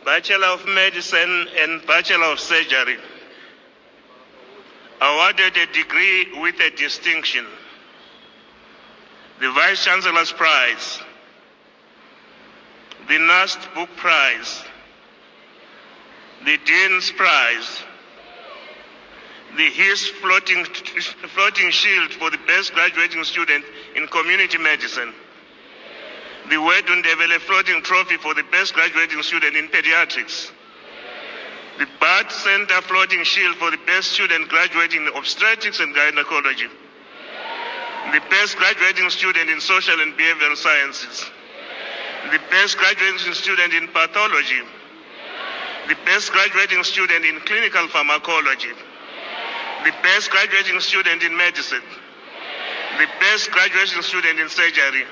Bachelor of Medicine and Bachelor of Surgery. Awarded a degree with a distinction. The Vice Chancellor's Prize. The Nast Book Prize. The Dean's Prize. The HIS Floating Shield for the Best Graduating Student in Community Medicine. The Wedundebele Floating Trophy for the Best Graduating Student in Pediatrics. The Bart Center Floating Shield for the Best Student Graduating in Obstetrics and Gynecology. The Best Graduating Student in Social and Behavioral Sciences. The Best Graduating Student in Pathology. The Best Graduating Student in Clinical Pharmacology. The Best Graduating Student in Medicine. The Best Graduating Student in Surgery.